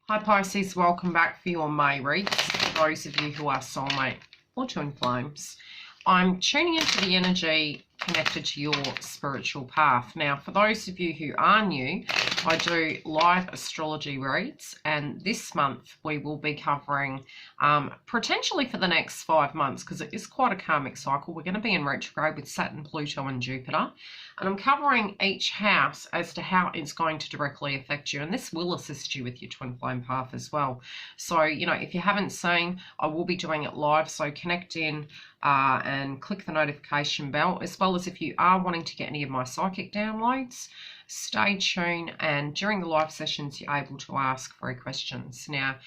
Hi Pisces, welcome back for your May reads. For those of you who are soulmate or twin flames, I'm tuning into the energy connected to your spiritual path. Now, for those of you who are new, I do live astrology reads, and this month we will be covering potentially for the next 5 months, because it is quite a karmic cycle. We're going to be in retrograde with Saturn, Pluto and Jupiter, and I'm covering each house as to how it's going to directly affect you, and this will assist you with your twin flame path as well. So, if you haven't seen, I will be doing it live, so connect in and click the notification bell, as well as if you are wanting to get any of my psychic downloads, stay tuned, and during the live sessions you're able to ask free questions. Now,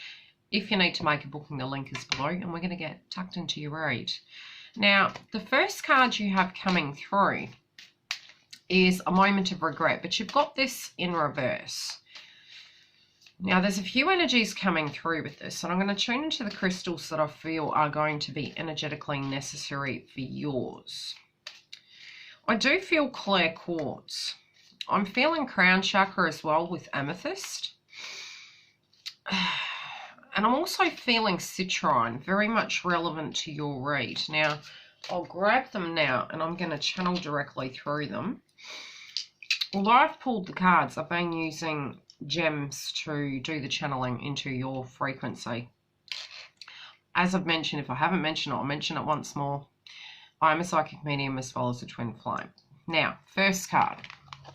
if you need to make a booking, the link is below, and we're going to get tucked into your read. Now, the first card you have coming through is a moment of regret, but you've got this in reverse. Now, there's a few energies coming through with this, and I'm going to tune into the crystals that I feel are going to be energetically necessary for yours. I do feel clear quartz. I'm feeling crown chakra as well with amethyst. And I'm also feeling citrine, very much relevant to your read. Now, I'll grab them now, and I'm going to channel directly through them. Although I've pulled the cards, I've been using gems to do the channeling into your frequency. As I've mentioned, if I haven't mentioned it, I'll mention it once more. I'm a psychic medium as well as a twin flame. Now, first card,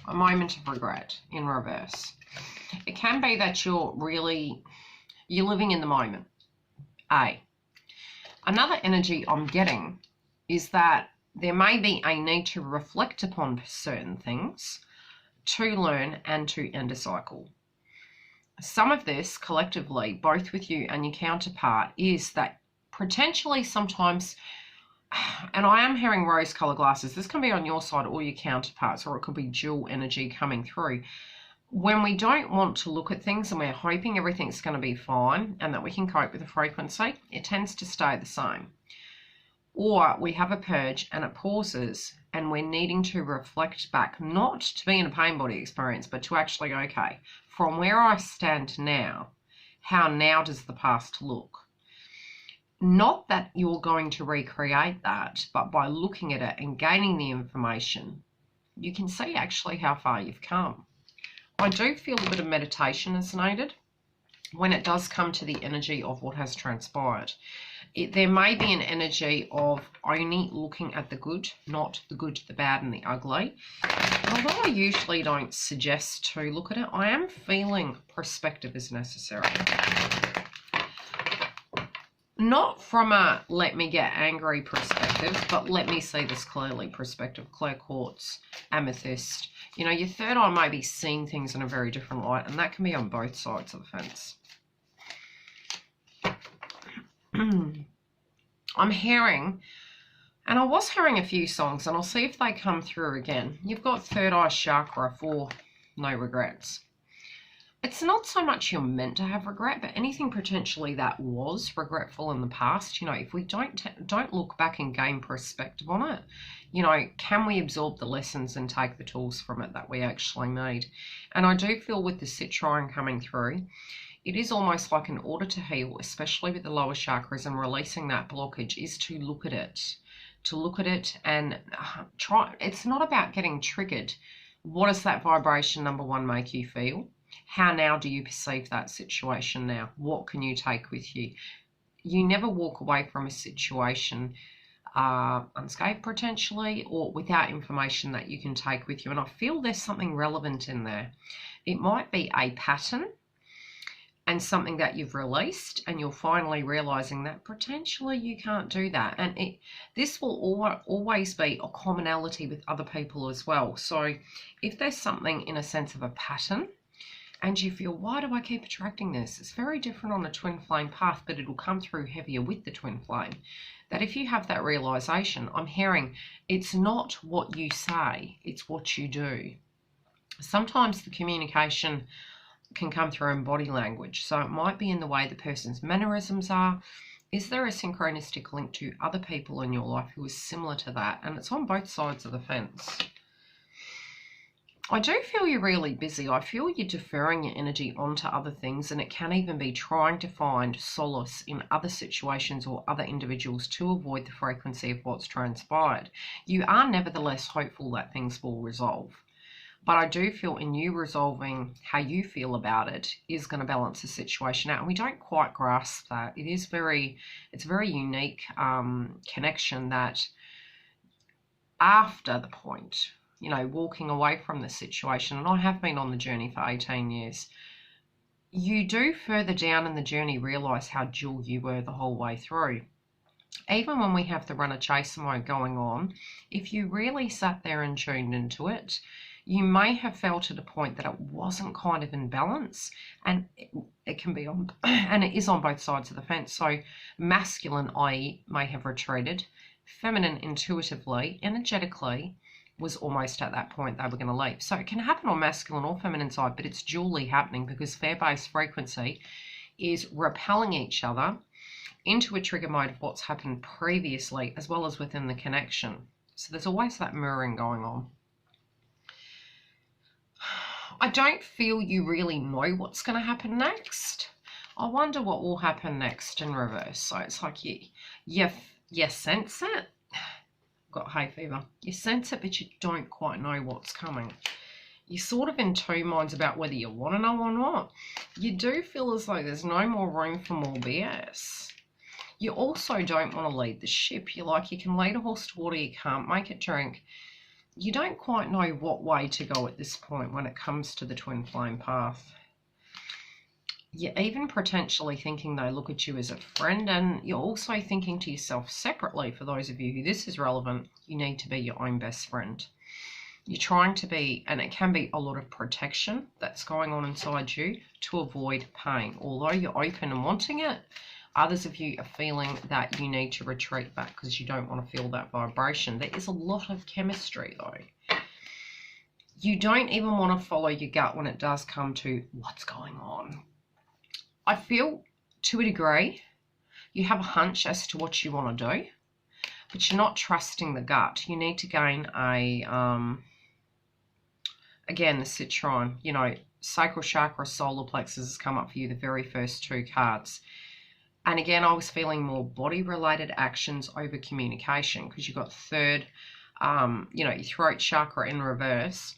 a moment of regret in reverse. It can be that you're living in the moment. Another energy I'm getting is that there may be a need to reflect upon certain things, to learn and to end a cycle. Some of this collectively, both with you and your counterpart, is that potentially sometimes, and I am hearing rose-colored glasses, this can be on your side or your counterparts, or it could be dual energy coming through. When we don't want to look at things and we're hoping everything's going to be fine and that we can cope with the frequency, it tends to stay the same. Or we have a purge and it pauses and we're needing to reflect back, not to be in a pain body experience, but to actually, okay, from where I stand now, how now does the past look? Not that you're going to recreate that, but by looking at it and gaining the information, you can see actually how far you've come. I do feel a bit of meditation is needed when it does come to the energy of what has transpired. There may be an energy of only looking at the good, not the good, the bad and the ugly. Although I usually don't suggest to look at it, I am feeling perspective is necessary. Not from a let me get angry perspective, but let me see this clearly perspective. Clear quartz, amethyst. Your third eye may be seeing things in a very different light, and that can be on both sides of the fence. I'm hearing, and I was hearing a few songs, and I'll see if they come through again. You've got third eye chakra for no regrets. It's not so much you're meant to have regret, but anything potentially that was regretful in the past, if we don't look back and gain perspective on it, can we absorb the lessons and take the tools from it that we actually need? And I do feel with the citrine coming through, it is almost like in order to heal, especially with the lower chakras and releasing that blockage, is to look at it. To look at it and try. It's not about getting triggered. What does that vibration, number one, make you feel? How now do you perceive that situation now? What can you take with you? You never walk away from a situation unscathed potentially, or without information that you can take with you. And I feel there's something relevant in there. It might be a pattern and something that you've released, and you're finally realizing that potentially you can't do that. And this will always be a commonality with other people as well. So if there's something in a sense of a pattern, and you feel, why do I keep attracting this? It's very different on a twin flame path, but it'll come through heavier with the twin flame. That if you have that realization, I'm hearing it's not what you say, it's what you do. Sometimes the communication can come through in body language. So it might be in the way the person's mannerisms are. Is there a synchronistic link to other people in your life who is similar to that? And it's on both sides of the fence. I do feel you're really busy. I feel you're deferring your energy onto other things, and it can even be trying to find solace in other situations or other individuals to avoid the frequency of what's transpired. You are nevertheless hopeful that things will resolve. But I do feel in you resolving how you feel about it is going to balance the situation out. And we don't quite grasp that. It's a very unique connection that after the point, you know, walking away from the situation, and I have been on the journey for 18 years, you do further down in the journey realise how dual you were the whole way through. Even when we have the runner chaser mode going on, if you really sat there and tuned into it, you may have felt at a point that it wasn't kind of in balance, and it can be on, and it is on both sides of the fence. So masculine, i.e., may have retreated, feminine intuitively, energetically, was almost at that point they were going to leave. So it can happen on masculine or feminine side, but it's dually happening because fair-based frequency is repelling each other into a trigger mode of what's happened previously as well as within the connection. So there's always that mirroring going on. I don't feel you really know what's going to happen next. I wonder what will happen next in reverse. So it's like you sense it. Got hay fever. You sense it, but you don't quite know what's coming. You're sort of in two minds about whether you want to know or not. You do feel as though there's no more room for more BS. You also don't want to lead the ship. You're like, you can lead a horse to water, you can't make it drink. You don't quite know what way to go at this point when it comes to the twin flame path. You're even potentially thinking they look at you as a friend, and you're also thinking to yourself separately, for those of you who this is relevant, you need to be your own best friend. You're trying to be, and it can be a lot of protection that's going on inside you to avoid pain. Although you're open and wanting it, others of you are feeling that you need to retreat back because you don't want to feel that vibration. There is a lot of chemistry though. You don't even want to follow your gut when it does come to what's going on. I feel, to a degree, you have a hunch as to what you want to do, but you're not trusting the gut. You need to gain a, again, the citron, you know, sacral chakra, solar plexus has come up for you, the very first two cards. And again, I was feeling more body-related actions over communication because you've got third, you know, your throat chakra in reverse.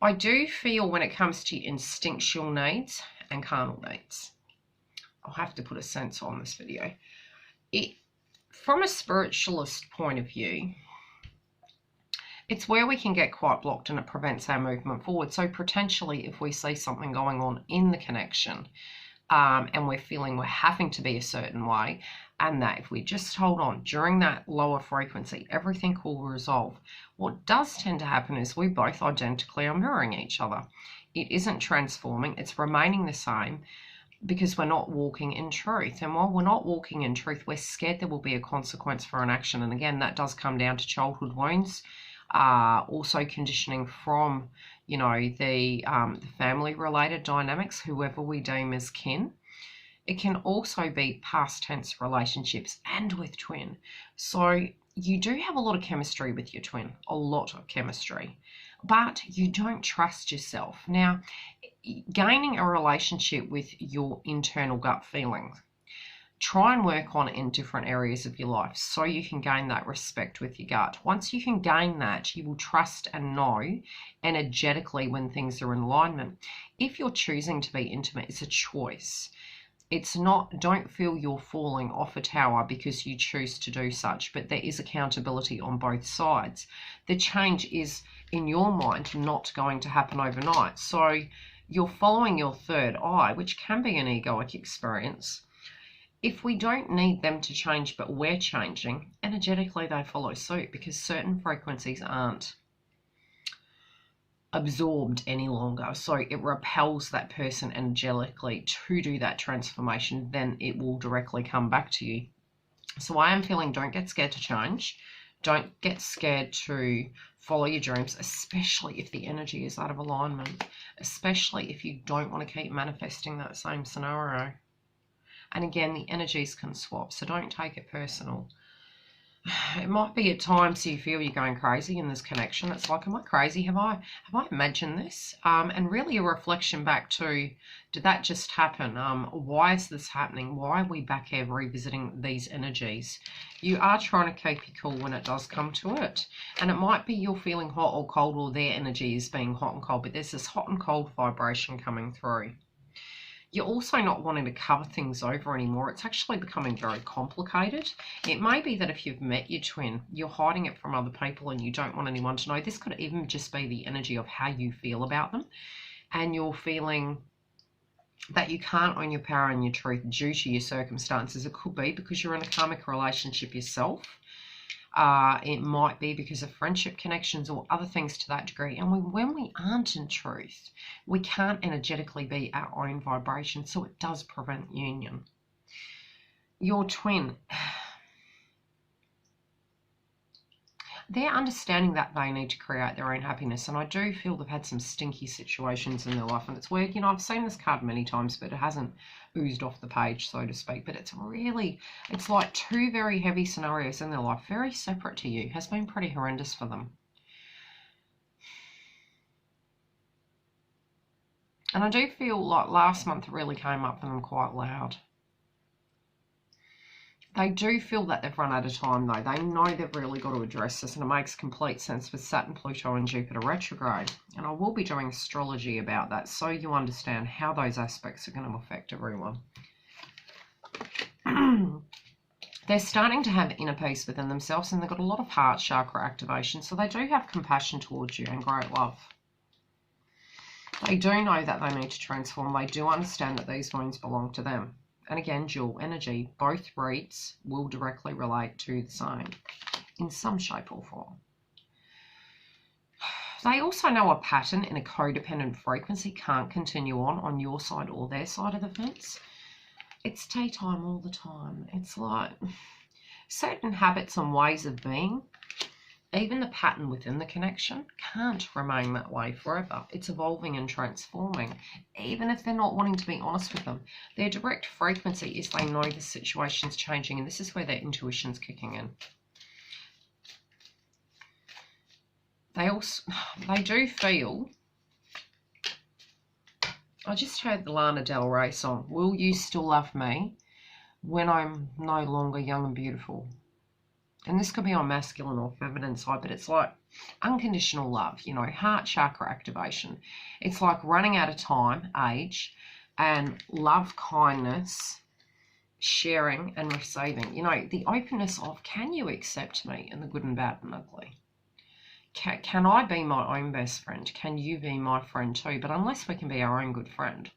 I do feel when it comes to instinctual needs and carnal needs, I'll have to put a sensor on this video. From a spiritualist point of view, it's where we can get quite blocked and it prevents our movement forward. So potentially if we see something going on in the connection and we're feeling we're having to be a certain way, and that if we just hold on during that lower frequency, everything will resolve. What does tend to happen is we both identically are mirroring each other. It isn't transforming, it's remaining the same because we're not walking in truth. And while we're not walking in truth, we're scared there will be a consequence for an action. And again, that does come down to childhood wounds, also conditioning from, you know, the family-related dynamics, whoever we deem as kin. It can also be past tense relationships and with twin. So you do have a lot of chemistry with your twin, a lot of chemistry, but you don't trust yourself. Now, gaining a relationship with your internal gut feelings, try and work on it in different areas of your life so you can gain that respect with your gut. Once you can gain that, you will trust and know energetically when things are in alignment. If you're choosing to be intimate, it's a choice. It's not, don't feel you're falling off a tower because you choose to do such, but there is accountability on both sides. The change is, in your mind, not going to happen overnight. So you're following your third eye, which can be an egoic experience. If we don't need them to change, but we're changing, energetically they follow suit because certain frequencies aren't absorbed any longer. So it repels that person energetically to do that transformation, then it will directly come back to you. So I am feeling, don't get scared to change. Don't get scared to follow your dreams, especially if the energy is out of alignment, especially if you don't want to keep manifesting that same scenario. And again, the energies can swap, so don't take it personal. It might be at times you feel you're going crazy in this connection. It's like, am I crazy? Have I imagined this? And really a reflection back to, did that just happen? Why is this happening? Why are we back here revisiting these energies? You are trying to keep you cool when it does come to it. And it might be you're feeling hot or cold, or their energy is being hot and cold, but there's this hot and cold vibration coming through. You're also not wanting to cover things over anymore. It's actually becoming very complicated. It may be that if you've met your twin, you're hiding it from other people and you don't want anyone to know. This could even just be the energy of how you feel about them. And you're feeling that you can't own your power and your truth due to your circumstances. It could be because you're in a karmic relationship yourself. It might be because of friendship connections or other things to that degree. And when we aren't in truth, we can't energetically be our own vibration. So it does prevent union. Your twin, they're understanding that they need to create their own happiness. And I do feel they've had some stinky situations in their life. And it's weird, you know, I've seen this card many times, but it hasn't oozed off the page, so to speak. But it's like two very heavy scenarios in their life, very separate to you. Has been pretty horrendous for them. And I do feel like last month it really came up for them quite loud. They do feel that they've run out of time, though. They know they've really got to address this, and it makes complete sense with Saturn, Pluto, and Jupiter retrograde. And I will be doing astrology about that, so you understand how those aspects are going to affect everyone. They're starting to have inner peace within themselves, and they've got a lot of heart chakra activation, so they do have compassion towards you and great love. They do know that they need to transform. They do understand that these wounds belong to them. And again, dual energy, both reads will directly relate to the same in some shape or form. They also know a pattern in a codependent frequency can't continue on your side or their side of the fence. It's tea time all the time. It's like certain habits and ways of being, even the pattern within the connection, can't remain that way forever. It's evolving and transforming, even if they're not wanting to be honest with them. Their direct frequency is they know the situation's changing, and this is where their intuition's kicking in. They do feel, I just heard the Lana Del Rey song, "Will you still love me when I'm no longer young and beautiful?" And this could be on masculine or feminine side, but it's like unconditional love, you know, heart chakra activation. It's like running out of time, age, and love, kindness, sharing and receiving. You know, the openness of, can you accept me in the good and bad and ugly? Can I be my own best friend? Can you be my friend too? But unless we can be our own good friend,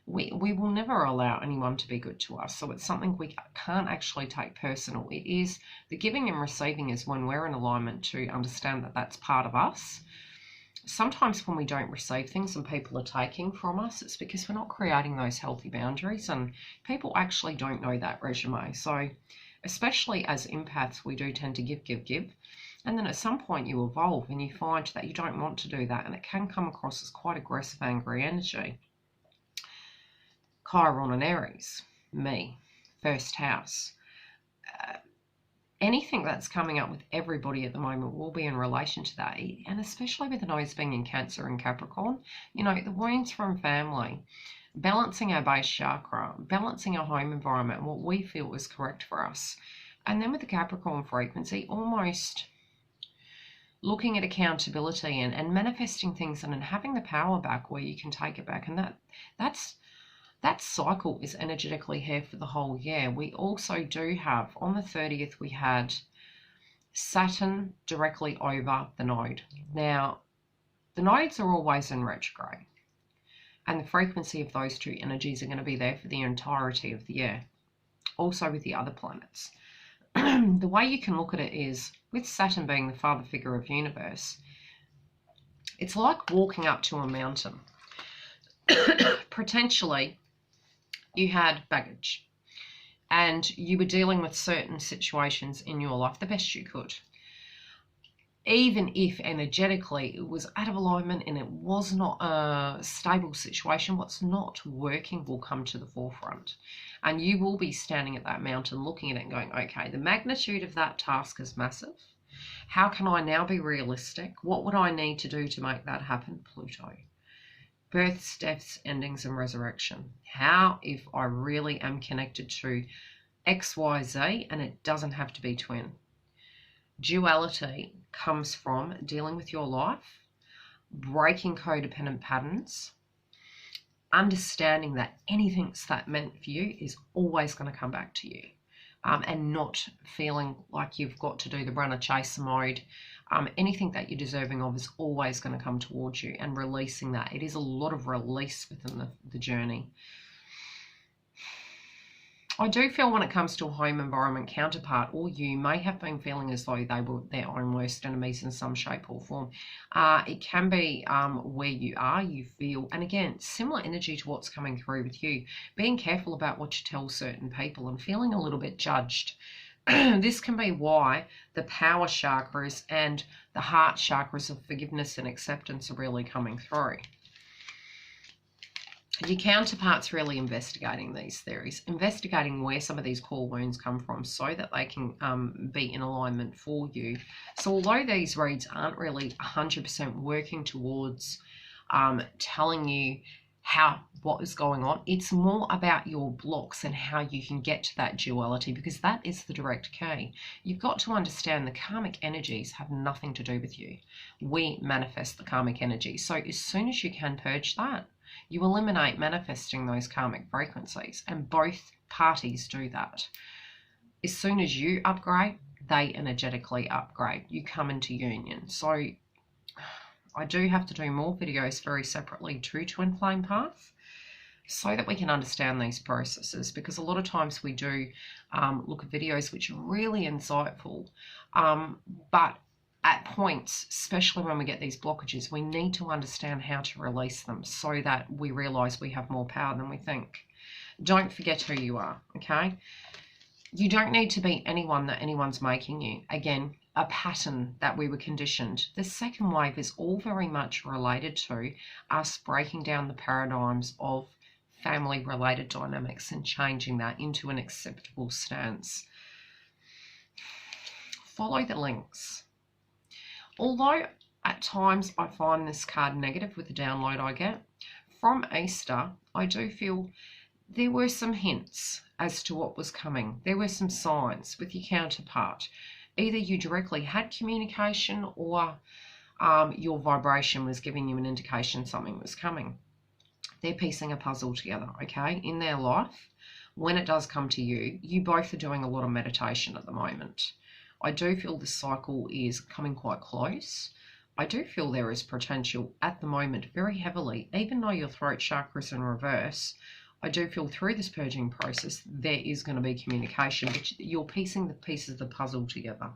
we will never allow anyone to be good to us. So it's something we can't actually take personal. It is the giving and receiving is when we're in alignment to understand that that's part of us. Sometimes when we don't receive things and people are taking from us, it's because we're not creating those healthy boundaries, and people actually don't know that resume. So especially as empaths, we do tend to give. And then at some point you evolve and you find that you don't want to do that, and it can come across as quite aggressive, angry energy. Chiron and Aries, me, first house. Anything that's coming up with everybody at the moment will be in relation to that, and especially with the nose being in Cancer and Capricorn, you know, the wounds from family, balancing our base chakra, balancing our home environment, and what we feel is correct for us. And then with the Capricorn frequency, almost looking at accountability and manifesting things and having the power back where you can take it back. And that cycle is energetically here for the whole year. We also do have, on the 30th, we had Saturn directly over the node. Now, the nodes are always in retrograde, and the frequency of those two energies are going to be there for the entirety of the year. Also with the other planets. The way you can look at it is, with Saturn being the father figure of universe, it's like walking up to a mountain. Potentially, you had baggage and you were dealing with certain situations in your life the best you could. even if energetically it was out of alignment and it was not a stable situation, what's not working will come to the forefront. And you will be standing at that mountain looking at it and going, okay, the magnitude of that task is massive. How can I now be realistic? What would I need to do to make that happen? Pluto. Births, deaths, endings, and resurrection. How if I really am connected to X, Y, Z, and it doesn't have to be twin? Duality comes from dealing with your life, breaking codependent patterns, understanding that anything that meant for you is always going to come back to you, and not feeling like you've got to do the runner chaser mode. Anything that you're deserving of is always going to come towards you, and releasing that. It is a lot of release within the journey. I do feel when it comes to a home environment counterpart, or you may have been feeling as though they were their own worst enemies in some shape or form. It can be where you are, you feel, and again, similar energy to what's coming through with you, being careful about what you tell certain people and feeling a little bit judged. This can be why the power chakras and the heart chakras of forgiveness and acceptance are really coming through. Your counterpart's really investigating these theories, investigating where some of these core wounds come from so that they can be in alignment for you. So although these reads aren't really 100% working towards telling you what is going on, it's more about your blocks and how you can get to that duality, because that is the direct key. You've got to understand the karmic energies have nothing to do with you. We manifest the karmic energy. So as soon as you can purge that, you eliminate manifesting those karmic frequencies, and both parties do that. As soon as you upgrade, they energetically upgrade. You come into union. So I do have to do more videos very separately to Twin Flame Path so that we can understand these processes, because a lot of times we do look at videos which are really insightful, but at points, especially when we get these blockages, we need to understand how to release them so that we realize we have more power than we think. Don't forget who you are, okay? You don't need to be anyone that anyone's making you. Again, a pattern that we were conditioned. The second wave is all very much related to us breaking down the paradigms of family-related dynamics and changing that into an acceptable stance. Follow the links. Although at times I find this card negative with the download I get, from Easter, I do feel there were some hints as to what was coming. There were some signs with your counterpart. Either you directly had communication, or your vibration was giving you an indication something was coming. They're piecing a puzzle together, okay, in their life. When it does come to you, you both are doing a lot of meditation at the moment. I do feel this cycle is coming quite close. I do feel there is potential at the moment very heavily, even though your throat chakra is in reverse. I do feel through this purging process there is going to be communication, but you're piecing the pieces of the puzzle together.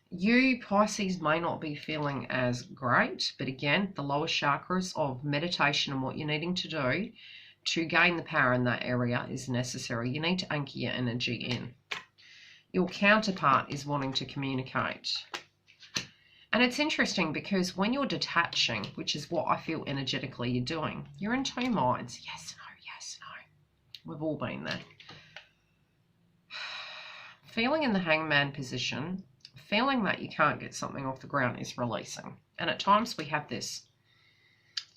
You, Pisces, may not be feeling as great, but again, the lower chakras of meditation and what you're needing to do to gain the power in that area is necessary. You need to anchor your energy in. Your counterpart is wanting to communicate. And it's interesting because when you're detaching, which is what I feel energetically you're doing, you're in two minds. Yes, no, yes, no. We've all been there. Feeling in the hangman position, feeling that you can't get something off the ground is releasing. And at times we have this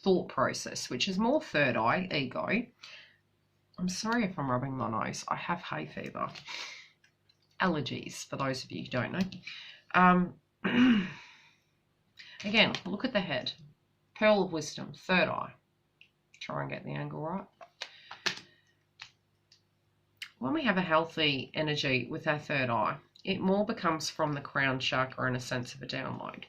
thought process, which is more third eye, ego. I'm sorry if I'm rubbing my nose. I have hay fever. Allergies, for those of you who don't know. Again, look at the head. Pearl of wisdom, third eye. Try and get the angle right. When we have a healthy energy with our third eye, it more becomes from the crown chakra and a sense of a download.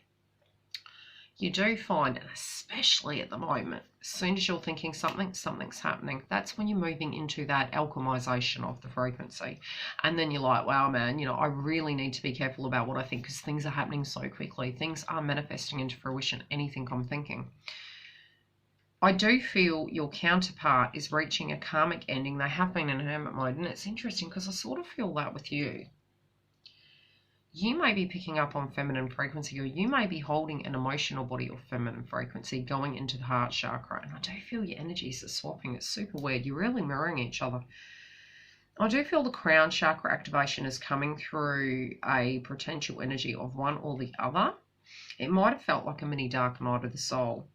You do find, and especially at the moment, as soon as you're thinking something's happening, that's when you're moving into that alchemization of the frequency. And then you're like, wow, man, I really need to be careful about what I think, because things are happening so quickly. Things are manifesting into fruition, anything I'm thinking. I do feel your counterpart is reaching a karmic ending. They have been in hermit mode, and it's interesting because I sort of feel that with you. you may be picking up on feminine frequency, or you may be holding an emotional body of feminine frequency going into the heart chakra. And I do feel your energies are swapping. It's super weird. You're really mirroring each other. I do feel the crown chakra activation is coming through a potential energy of one or the other. It might have felt like a mini dark night of the soul.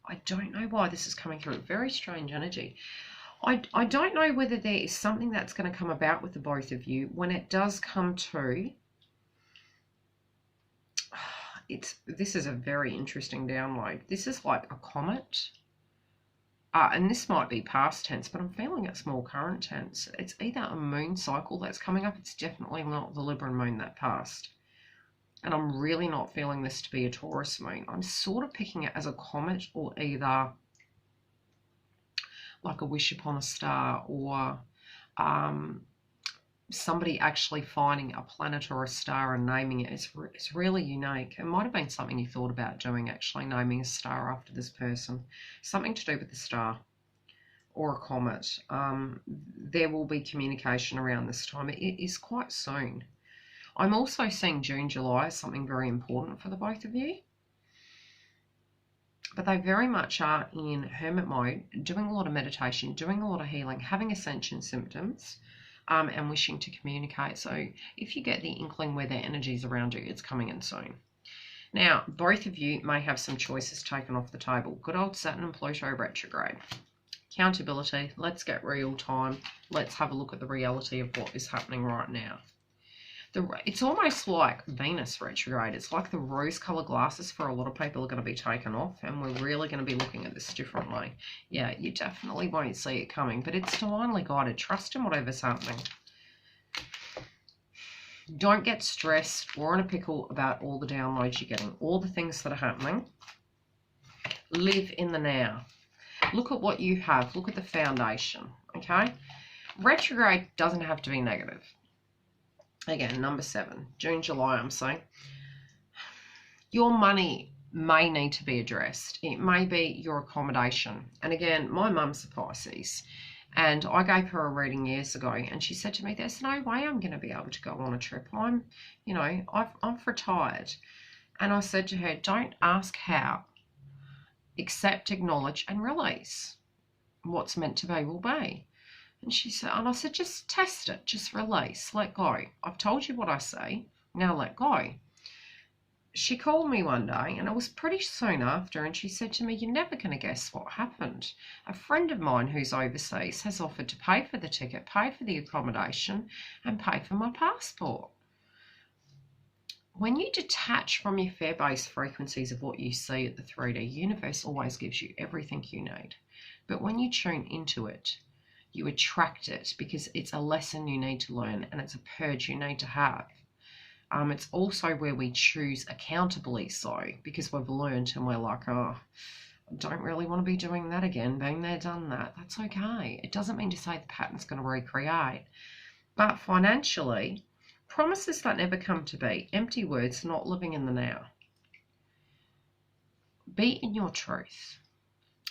I don't know why this is coming through. Very strange energy. I don't know whether there is something that's going to come about with the both of you when it does come to. This is a very interesting download. This is like a comet. And this might be past tense, but I'm feeling it's more current tense. It's either a moon cycle that's coming up. It's definitely not the Libra moon that passed. And I'm really not feeling this to be a Taurus moon. I'm sort of picking it as a comet, or either like a wish upon a star, or somebody actually finding a planet or a star and naming it. It's really unique. It might have been something you thought about doing, actually naming a star after this person. Something to do with the star or a comet. There will be communication around this time. It is quite soon. I'm also seeing June, July as something very important for the both of you. But they very much are in hermit mode, doing a lot of meditation, doing a lot of healing, having ascension symptoms, and wishing to communicate. So if you get the inkling where their energy is around you, it's coming in soon. Now, both of you may have some choices taken off the table. Good old Saturn and Pluto retrograde. Accountability. Let's get real time. Let's have a look at the reality of what is happening right now. It's almost like Venus retrograde. It's like the rose-colored glasses for a lot of people are going to be taken off, and we're really going to be looking at this differently. Yeah, you definitely won't see it coming, but it's divinely guided. Trust in whatever's happening. Don't get stressed or in a pickle about all the downloads you're getting, all the things that are happening. Live in the now. Look at what you have. Look at the foundation, okay? Retrograde doesn't have to be negative. Again, number 7, June, July, I'm saying. Your money may need to be addressed. It may be your accommodation. And again, my mum's a Pisces, and I gave her a reading years ago, and she said to me, there's no way I'm going to be able to go on a trip. I'm retired. And I said to her, don't ask how. Accept, acknowledge, and release. What's meant to be will be. And she said, and I said, just test it, just release, let go. I've told you what I say, now let go. She called me one day, and it was pretty soon after, and she said to me, you're never going to guess what happened. A friend of mine who's overseas has offered to pay for the ticket, pay for the accommodation, and pay for my passport. When you detach from your fear-based frequencies of what you see at the 3D, universe always gives you everything you need. But when you tune into it, you attract it, because it's a lesson you need to learn, and it's a purge you need to have. It's also where we choose accountably, so because we've learned and we're like, oh, I don't really want to be doing that again. Been there, done that. That's okay. It doesn't mean to say the pattern's going to recreate. But financially, promises that never come to be, empty words, not living in the now. Be in your truth.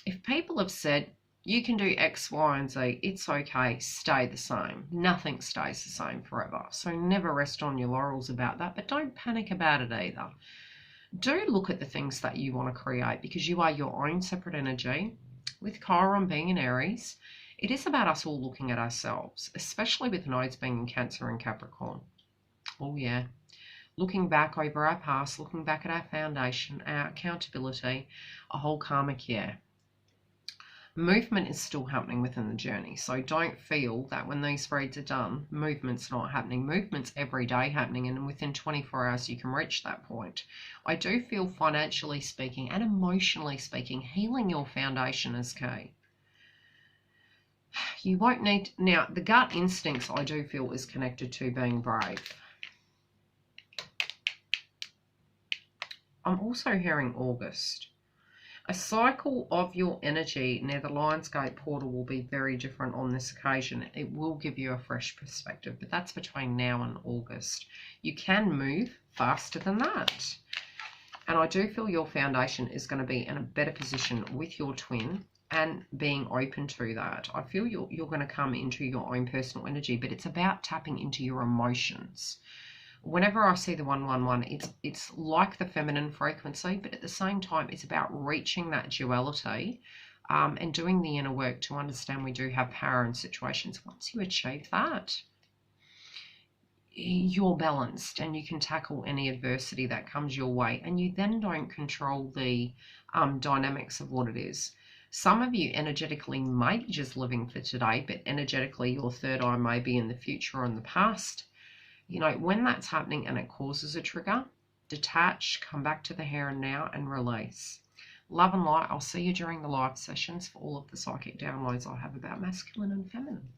If people have said, you can do X, Y, and Z, it's okay, stay the same. Nothing stays the same forever. So never rest on your laurels about that, but don't panic about it either. Do look at the things that you want to create, because you are your own separate energy. With Chiron being in Aries, it is about us all looking at ourselves, especially with nodes being in Cancer and Capricorn. Oh yeah. Looking back over our past, looking back at our foundation, our accountability, a whole karmic year. Movement is still happening within the journey, so don't feel that when these reads are done, movement's not happening. Movement's every day happening, and within 24 hours you can reach that point. I do feel, financially speaking and emotionally speaking, healing your foundation is key. You won't need, now the gut instincts I do feel is connected to being brave. I'm also hearing August. A cycle of your energy near the Lionsgate portal will be very different on this occasion. It will give you a fresh perspective, but that's between now and August. You can move faster than that. And I do feel your foundation is going to be in a better position with your twin and being open to that. I feel you're going to come into your own personal energy, but it's about tapping into your emotions. Whenever I see the 111, it's like the feminine frequency, but at the same time, it's about reaching that duality and doing the inner work to understand we do have power in situations. Once you achieve that, you're balanced and you can tackle any adversity that comes your way, and you then don't control the dynamics of what it is. Some of you energetically might be just living for today, but energetically your third eye may be in the future or in the past. You know, when that's happening and it causes a trigger, detach, come back to the here and now and release. Love and light. I'll see you during the live sessions for all of the psychic downloads I have about masculine and feminine.